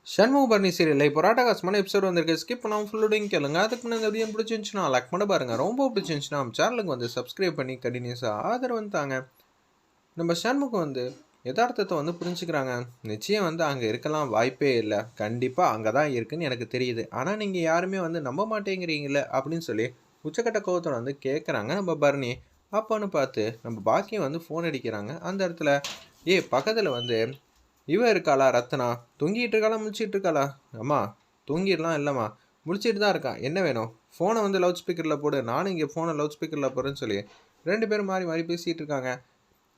சண்முகபரணி சீரியல்ல இப்போ ராட்டகாசமான எபிசோட் வந்திருக்கு. ஸ்கிப் பண்ணாமல் ஃபுல்லோடையும் கேளுங்க. அதுக்கு முன்னாடி வீடியோ பிடிச்சிருந்துச்சுன்னா லைக் பண்ண பாருங்க. ரொம்ப பிடிச்சிருந்துச்சுன்னா நம்ம சேனலுக்கு வந்து சப்ஸ்கிரைப் பண்ணி கண்டினியூஸாக ஆதரவு தாங்க. நம்ம சண்முகம் வந்து யதார்த்தத்தை வந்து புரிஞ்சுக்கிறாங்க. நிச்சயம் வந்து அங்கே இருக்கலாம் வாய்ப்பே இல்லை. கண்டிப்பாக அங்கே தான் இருக்குன்னு எனக்கு தெரியுது. ஆனால் நீங்கள் யாருமே வந்து நம்ப மாட்டேங்கிறீங்களே அப்படின்னு சொல்லி உச்சக்கட்ட கோவத்தோட வந்து கேட்குறாங்க நம்ம பரணி. அப்போன்னு பார்த்து நம்ம பாக்கியம் வந்து ஃபோன் அடிக்கிறாங்க. அந்த இடத்துல பக்கத்தில் வந்து இவ இருக்காளா ரத்னா? தூங்கிட்டு இருக்காளா முழிச்சிட்டு இருக்காளா? அம்மா தூங்கிடலாம் இல்லைம்மா, முழிச்சிட்டு தான் இருக்கா. என்ன வேணும்? ஃபோனை வந்து லவுட் ஸ்பீக்கரில் போடு. நானும் இங்கே ஃபோனை லவுட் ஸ்பீக்கரில் போடுறேன்னு சொல்லி 2 பேரும் மாறி மாறி பேசிகிட்டு இருக்காங்க.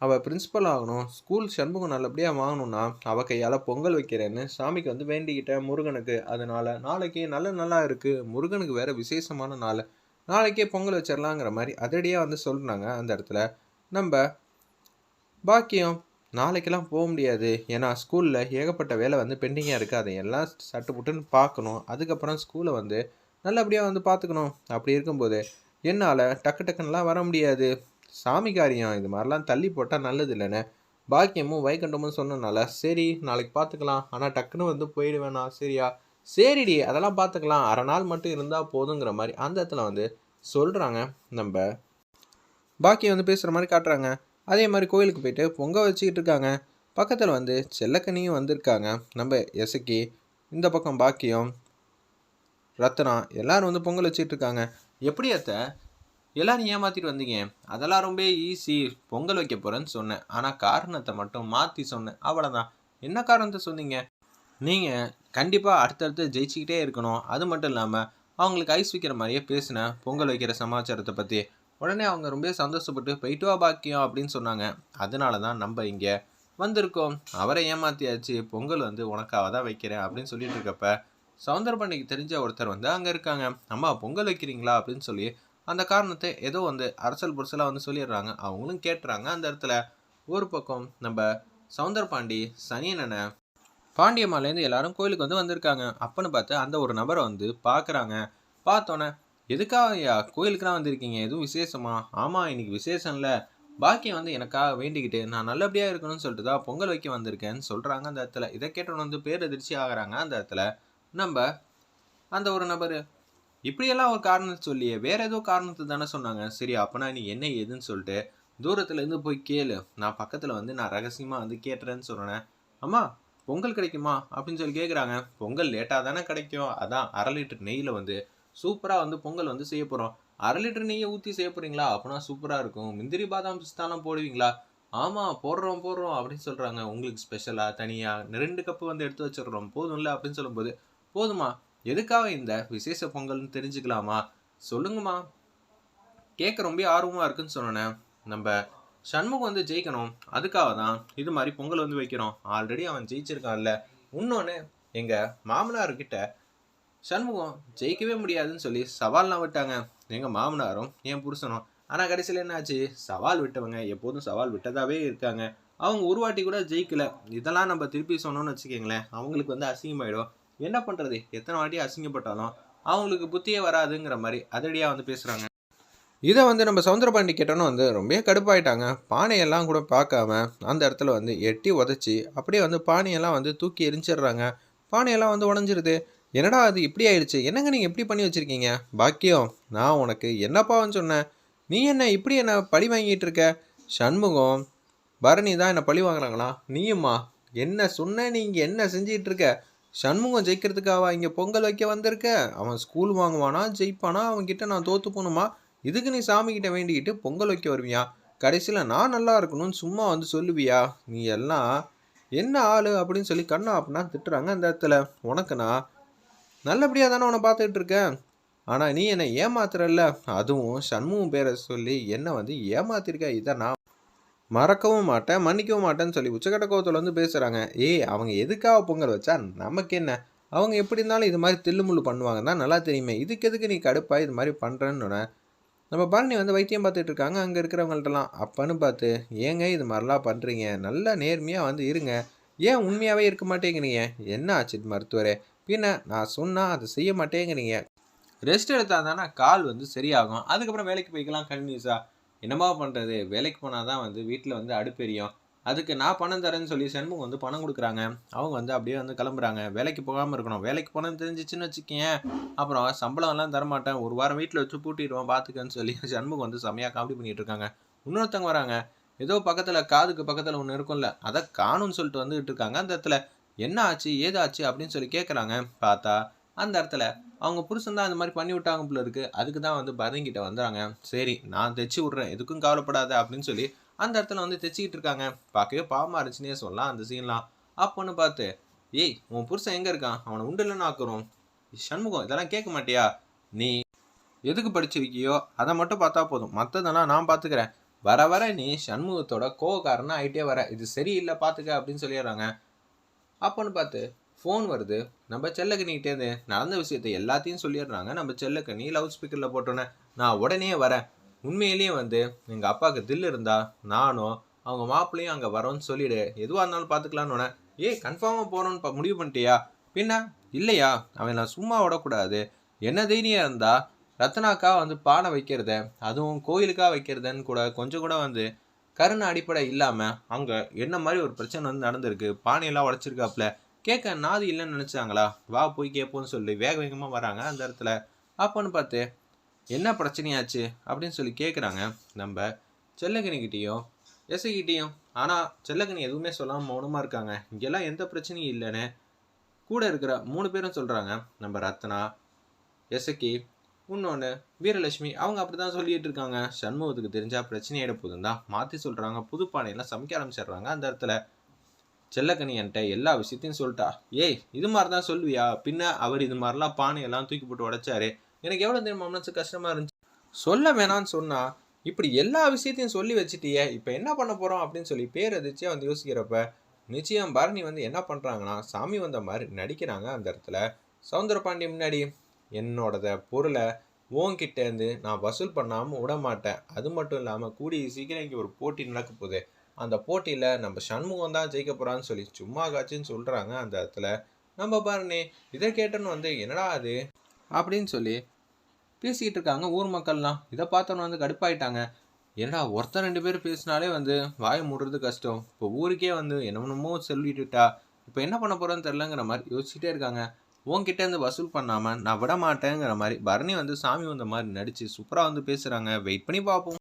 அவள் பிரின்ஸிபல் ஆகணும், ஸ்கூல் சண்முகம் நல்லபடியாக வாங்கணும்னா அவள் கையால் பொங்கல் வைக்கிறேன்னு சாமிக்கு வந்து வேண்டிக்கிட்டேன் முருகனுக்கு. அதனால நாளைக்கு நல்ல நல்லா இருக்குது, முருகனுக்கு வேறு விசேஷமான நாள், நாளைக்கே பொங்கல் வச்சிடலாங்கிற மாதிரி அதிரடியாக வந்து சொல்கிறாங்க. அந்த இடத்துல நம்ம பாக்கியம் நாளைக்கெல்லாம் போக முடியாது. ஏன்னா ஸ்கூலில் ஏகப்பட்ட வேலை வந்து பெண்டிங்காக இருக்குது. அதை எல்லாம் சட்டு புட்டுன்னு பார்க்கணும். அதுக்கப்புறம் ஸ்கூலை வந்து நல்லபடியாக வந்து பார்த்துக்கணும். அப்படி இருக்கும்போது என்னால் டக்கு டக்குன்னெலாம் வர முடியாது. சாமி காரியம் இது மாதிரிலாம் தள்ளி போட்டால் நல்லது இல்லைன்னு பாக்கியமும் வைகண்டமும் சொன்னனால சரி நாளைக்கு பார்த்துக்கலாம். ஆனால் டக்குன்னு வந்து போயிடுவேண்ணா சரியா? சரிடி அதெல்லாம் பார்த்துக்கலாம், அரை நாள் மட்டும் இருந்தால் போதுங்கிற மாதிரி அந்த இடத்துல வந்து சொல்கிறாங்க. நம்ம பாக்கியம் வந்து பேசுகிற மாதிரி காட்டுறாங்க. அதே மாதிரி கோயிலுக்கு போயிட்டு பொங்கல் வச்சுக்கிட்டு இருக்காங்க. பக்கத்தில் வந்து செல்லக்கனியும் வந்திருக்காங்க. நம்ம எசக்கி, இந்த பக்கம் பாக்கியம், ரத்னா எல்லாரும் வந்து பொங்கல் வச்சுட்டு இருக்காங்க. எப்படி அத்தை எல்லாரும் ஏமாற்றிட்டு வந்தீங்க? அதெல்லாம் ரொம்ப ஈஸி. பொங்கல் வைக்க போகிறேன்னு சொன்னேன், ஆனால் காரணத்தை மட்டும் மாற்றி சொன்னேன், அவ்வளோதான். என்ன காரணத்தை சொன்னீங்க? நீங்கள் கண்டிப்பாக அடுத்தடுத்து ஜெயிச்சுக்கிட்டே இருக்கணும். அது மட்டும் இல்லாமல் அவங்களுக்கு ஐஸ் வைக்கிற மாதிரியே பேசினேன் பொங்கல் வைக்கிற சமாச்சாரத்தை பற்றி. உடனே அவங்க ரொம்ப சந்தோஷப்பட்டு போயிட்டு வா பாக்கியம் அப்படின்னு சொன்னாங்க. அதனால தான் நம்ம இங்கே வந்திருக்கோம். அவரை ஏமாத்தியாச்சு. பொங்கல் வந்து உனக்காக தான் வைக்கிறேன் அப்படின்னு சொல்லிட்டு இருக்கப்ப சவுந்தரபாண்டிக்கு தெரிஞ்ச ஒருத்தர் வந்து அங்கே இருக்காங்க. அம்மா பொங்கல் வைக்கிறீங்களா அப்படின்னு சொல்லி அந்த காரணத்தை ஏதோ வந்து அரசல் புரசலாக வந்து சொல்லிடுறாங்க. அவங்களும் கேட்டுறாங்க. அந்த இடத்துல ஒரு பக்கம் நம்ம சவுந்தரபாண்டி சனியனனை பாண்டியம்மாலேருந்து எல்லாரும் கோயிலுக்கு வந்து வந்திருக்காங்க. அப்பன்னு பார்த்து அந்த ஒரு நபரை வந்து பார்க்குறாங்க. பார்த்தோன்னே எதுக்காக ஐயா கோயிலுக்குலாம் வந்திருக்கீங்க? எதுவும் விசேஷமா? ஆமாம் இன்னைக்கு விசேஷம் இல்லை, பாக்கியம் வந்து எனக்காக வேண்டிக்கிட்டு நான் நல்லபடியாக இருக்கணும்னு சொல்லிட்டு தான் பொங்கல் வைக்க வந்திருக்கேன்னு சொல்கிறாங்க. அந்த இடத்துல இதை கேட்டோன்னு வந்து பேரதிர்ச்சி ஆகிறாங்க. அந்த இடத்துல நம்ம அந்த ஒரு நபர் இப்படியெல்லாம் ஒரு காரணத்தை சொல்லியே வேற ஏதோ காரணத்தை தானே சொன்னாங்க. சரி அப்போனா நீ என்ன ஏதுன்னு சொல்லிட்டு தூரத்துலேருந்து போய் கேளு, நான் பக்கத்தில் வந்து நான் ரகசியமாக வந்து கேட்டுறேன்னு சொன்னேன். அம்மா பொங்கல் கிடைக்குமா அப்படின்னு சொல்லி கேட்குறாங்க. பொங்கல் லேட்டாக தானே கிடைக்கும், அதான் 1/2 லிட்டர் நெய்யில் வந்து சூப்பராக வந்து பொங்கல் வந்து செய்ய போகிறோம். 1/2 லிட்டர் நெய்யை ஊற்றி செய்ய போகிறீங்களா? அப்படின்னா சூப்பராக இருக்கும். முந்திரி பாதாம் பிஸ்தாலாம் போடுவீங்களா? ஆமாம் போடுறோம் போடுறோம் அப்படின்னு சொல்கிறாங்க. உங்களுக்கு ஸ்பெஷலாக தனியாக 2 கப்பு வந்து எடுத்து வச்சிடுறோம் போதும்ல அப்படின்னு சொல்லும்போது போதுமா? எதுக்காக இந்த விசேஷ பொங்கல்னு தெரிஞ்சுக்கலாமா? சொல்லுங்கம்மா, கேட்க ரொம்ப ஆர்வமாக இருக்குன்னு சொன்னேன். நம்ம சண்முகம் வந்து ஜெயிக்கணும், அதுக்காக தான் இது மாதிரி பொங்கல் வந்து வைக்கிறோம். ஆல்ரெடி அவன் ஜெயிச்சிருக்கான்ல. இன்னொன்று எங்கள் மாமனார்கிட்ட சண்முகம் ஜெயிக்கவே முடியாதுன்னு சொல்லி சவால்லாம் விட்டாங்க எங்கள் மாமனாரும் என் புருஷனும். ஆனால் கடைசியில் என்னாச்சு? சவால் விட்டவங்க எப்போதும் சவால் விட்டதாகவே இருக்காங்க. அவங்க ஒரு வாட்டி கூட ஜெயிக்கல. இதெல்லாம் நம்ம திருப்பி சொன்னோன்னு வச்சுக்கோங்களேன், அவங்களுக்கு வந்து அசிங்கமாயிடும். என்ன பண்ணுறது? எத்தனை வாட்டி அசிங்கப்பட்டாலும் அவங்களுக்கு புத்தியே வராதுங்கிற மாதிரி அதிரடியாக வந்து பேசுகிறாங்க. இதை வந்து நம்ம சவுந்தரபாண்டி கேட்டோன்னு வந்து ரொம்ப கடுப்பாயிட்டாங்க. பானையெல்லாம் கூட பார்க்காம அந்த இடத்துல வந்து எட்டி உதச்சி அப்படியே வந்து பானையெல்லாம் வந்து தூக்கி எரிஞ்சிடுறாங்க. பானையெல்லாம் வந்து உடஞ்சிருது. என்னடா அது இப்படி ஆயிடுச்சு? என்னங்க நீங்கள் எப்படி பண்ணி வச்சுருக்கீங்க? பாக்கியம் நான் உனக்கு என்னப்பான்னு சொன்னேன், நீ என்ன இப்படி என்ன பழி வாங்கிட்டு இருக்க? சண்முகம் பரணி தான் என்னை பழி வாங்குறாங்களா? நீயுமா? என்ன சொன்ன? நீங்கள் என்ன செஞ்சிகிட்டு இருக்க? சண்முகம் ஜெயிக்கிறதுக்காக இங்கே பொங்கல் வைக்க வந்திருக்க? அவன் ஸ்கூல் வாங்குவானா ஜெயிப்பானா? அவன்கிட்ட நான் தோற்று போகணுமா? இதுக்கு நீ சாமிக்கிட்ட வேண்டிக்கிட்டு பொங்கல் வைக்க வருவியா? கடைசியில் நான் நல்லா இருக்கணும்னு சும்மா வந்து சொல்லுவியா? நீ எல்லாம் என்ன ஆள் அப்படின்னு சொல்லி கண்ணா அப்படின்னா திட்டுறாங்க. அந்த இடத்துல உனக்கு நான் நல்லபடியாக தானே உன்னை பார்த்துக்கிட்டு இருக்கேன், ஆனால் நீ என்னை ஏமாத்துறல்ல, அதுவும் சண்முகம் பேரை சொல்லி என்னை வந்து ஏமாத்திருக்க. இதை நான் மறக்கவும் மாட்டேன் மன்னிக்கவும் மாட்டேன்னு சொல்லி உச்சக்கட்ட கோவத்தில் வந்து பேசுகிறாங்க. அவங்க எதுக்காக பொங்கல் வச்சா நமக்கு என்ன? அவங்க எப்படி இருந்தாலும் இது மாதிரி தில்லுமுள்ளு பண்ணுவாங்க தான் நல்லா தெரியுமே, இதுக்கு எதுக்கு நீ கடுப்பா இது மாதிரி பண்ணுறேன்னு நம்ம பரணி வந்து வைத்தியம் பார்த்துட்டு இருக்காங்க அங்கே இருக்கிறவங்கள்ட்டலாம். அப்பன்னு பார்த்து ஏங்க இது மாதிரிலாம் பண்ணுறீங்க? நல்லா நேர்மையாக வந்து இருங்க, ஏன் உண்மையாகவே இருக்க மாட்டேங்கிறீங்க? என்ன ஆச்சு மருத்துவரே? பின்ன நான் சொன்னால் அதை செய்ய மாட்டேங்கிறீங்க. ரெஸ்ட் எடுத்தால் தானே கால் வந்து சரியாகும், அதுக்கப்புறம் வேலைக்கு போய்க்கலாம் கண்டினியூஸாக. என்னமா பண்ணுறது? வேலைக்கு போனால் தான் வந்து வீட்டில் வந்து அடுப்பெரியும். அதுக்கு நான் பணம் தரேன்னு சொல்லி சண்முகம் வந்து பணம் கொடுக்குறாங்க. அவங்க வந்து அப்படியே வந்து கிளம்புறாங்க. வேலைக்கு போகாமல் இருக்கணும். வேலைக்கு போனது தெரிஞ்சிச்சுன்னு வச்சுக்கேன், அப்புறம் சம்பளம்லாம் தரமாட்டேன். ஒரு வாரம் வீட்டில் வச்சு பூட்டிடுவேன் பார்த்துக்கன்னு சொல்லி சண்முகம் வந்து செம்மையாக காமெடி பண்ணிட்டு இருக்காங்க. இன்னொருத்தவங்க வராங்க. ஏதோ பக்கத்தில் காதுக்கு பக்கத்தில் ஒன்று இருக்கும்ல, அதை காணும்னு சொல்லிட்டு வந்துகிட்டு இருக்காங்க. அந்த இடத்துல என்ன ஆச்சு ஏதாச்சு அப்படின்னு சொல்லி கேட்குறாங்க. பார்த்தா அந்த இடத்துல அவங்க புருஷன் தான் அந்த மாதிரி பண்ணி விட்டாங்க போல இருக்கு. அதுக்கு தான் வந்து பரங்கிட்ட வந்துறாங்க. சரி நான் தைச்சு விட்றேன், எதுக்கும் கவலைப்படாத அப்படின்னு சொல்லி அந்த இடத்துல வந்து தைச்சிக்கிட்டு இருக்காங்க. பார்க்கவே பாவமாக இருந்துச்சுன்னே சொல்லலாம் அந்த சீன்லாம். அப்போன்னு பார்த்து, ஏய் உன் புருஷன் எங்கே இருக்கான், அவனை உண்டுலன்னு ஆக்குறோம். சண்முகம் இதெல்லாம் கேட்க மாட்டியா, நீ எதுக்கு படிச்சிருக்கியோ அதை மட்டும் பார்த்தா போதும், மற்றதெல்லாம் நான் பார்த்துக்கிறேன். வர வர நீ சண்முகத்தோட கோவக்காரனா ஆகிட்டே வர, இது சரியில்லை பார்த்துக்க அப்படின்னு சொல்லிடுறாங்க. அப்போன்னு பார்த்து ஃபோன் வருது. நம்ம செல்லக்கனிகிட்டேருந்து நடந்த விஷயத்தை எல்லாத்தையும் சொல்லிடுறாங்க. நம்ம செல்லக்கனி லவுட் ஸ்பீக்கரில் போட்டோன்னே நான் உடனே வரேன், உண்மையிலேயே வந்து எங்கள் அப்பாவுக்கு தில் இருந்தா நானும் அவங்க மாப்பிள்ளையும் அங்கே வரோன்னு சொல்லிவிடு, எதுவாக இருந்தாலும் பார்த்துக்கலான்னு. ஏய் கன்ஃபார்மாக போகிறோன்னு முடிவு பண்ணிட்டியா? பின்ன இல்லையா, அவன் நான் சும்மா விடக்கூடாது. என்ன தைரியம் இருந்தால் ரத்னாக்கா வந்து பானை வைக்கிறத, அதுவும் கோயிலுக்காக வைக்கிறதுன்னு கூட கொஞ்சம் கூட வந்து கருணை அடிப்படை இல்லாமல் அங்கே என்ன மாதிரி ஒரு பிரச்சனை வந்து நடந்திருக்கு, பானையெல்லாம் உடச்சிருக்காப்புல, கேட்க நாதி இல்லைன்னு நினச்சாங்களா? வா போய் கேட்போன்னு சொல்லி வேக வேகமாக வராங்க அந்த இடத்துல. அப்போன்னு பார்த்து என்ன பிரச்சனையாச்சு அப்படின்னு சொல்லி கேட்குறாங்க நம்ம செல்லக்கனிக்கிட்டேயும் எசைக்கிட்டேயும். ஆனால் செல்லக்கனி எதுவுமே சொல்லாமல் மௌனமாக இருக்காங்க. இங்கெல்லாம் எந்த பிரச்சனையும் இல்லைன்னு கூட இருக்கிற 3 பேரும் சொல்கிறாங்க. நம்ம ரத்னா, எசக்கி, இன்னொன்று வீரலட்சுமி, அவங்க அப்படி தான் சொல்லிட்டு இருக்காங்க. சண்முகத்துக்கு தெரிஞ்சால் பிரச்சனை ஆகிட போதும் தான் மாற்றி சொல்கிறாங்க. புது பானையெல்லாம் சமைக்க ஆரம்பிச்சிடுறாங்க அந்த இடத்துல. செல்லக்கனி என்கிட்ட எல்லா விஷயத்தையும் சொல்லிட்டா. ஏய் இது மாதிரி தான் சொல்லுவியா, பின்ன அவர் இது மாதிரிலாம் பானையெல்லாம் தூக்கி போட்டு உடைச்சாரு, எனக்கு எவ்வளோ தெரியுமா மனசு கஷ்டமாக இருந்துச்சு. சொல்ல வேணான்னு சொன்னால் இப்படி எல்லா விஷயத்தையும் சொல்லி வச்சுட்டியே, இப்போ என்ன பண்ண போகிறோம் அப்படின்னு சொல்லி பேரதிர்ச்சியாக வந்து யோசிக்கிறப்ப நிச்சயம் பரணி வந்து என்ன பண்ணுறாங்கன்னா சாமி வந்த மாதிரி நடிக்கிறாங்க அந்த இடத்துல. சவுந்தரபாண்டி முன்னாடி என்னோடத பொருளை உன்கிட்டேருந்து நான் வசூல் பண்ணாமல் விட மாட்டேன், அது மட்டும் இல்லாமல் கூடிய சீக்கிரம் இங்கே ஒரு போட்டி நடக்க போகுது, அந்த போட்டியில் நம்ம சண்முகம் தான் ஜெயிக்க போகிறான்னு சொல்லி சும்மா காட்சின்னு சொல்கிறாங்க அந்த இடத்துல. நம்ம பரணி இதை கேட்டோன்னு வந்து என்னடா அது அப்படின்னு சொல்லி பேசிக்கிட்டு இருக்காங்க ஊர் மக்கள்லாம். இதை பார்த்தோன்னு வந்து கடுப்பாயிட்டாங்க. ஏன்னா ஒருத்தர் 2 பேர் பேசினாலே வந்து வாயை மூடுறது கஷ்டம், இப்போ ஊருக்கே வந்து என்னென்னமோ சொல்லிட்டுட்டா, இப்போ என்ன பண்ண போகிறோன்னு தெரிலங்கிற மாதிரி யோசிச்சுட்டே இருக்காங்க. உன்கிட்டேருந்து வசூல் பண்ணாமல் நான் விட மாட்டேங்கிற மாதிரி பரணி வந்து சாமி வந்த மாதிரி நடித்து சூப்பராக வந்து பேசுகிறாங்க. வெயிட் பண்ணி பார்ப்போம்.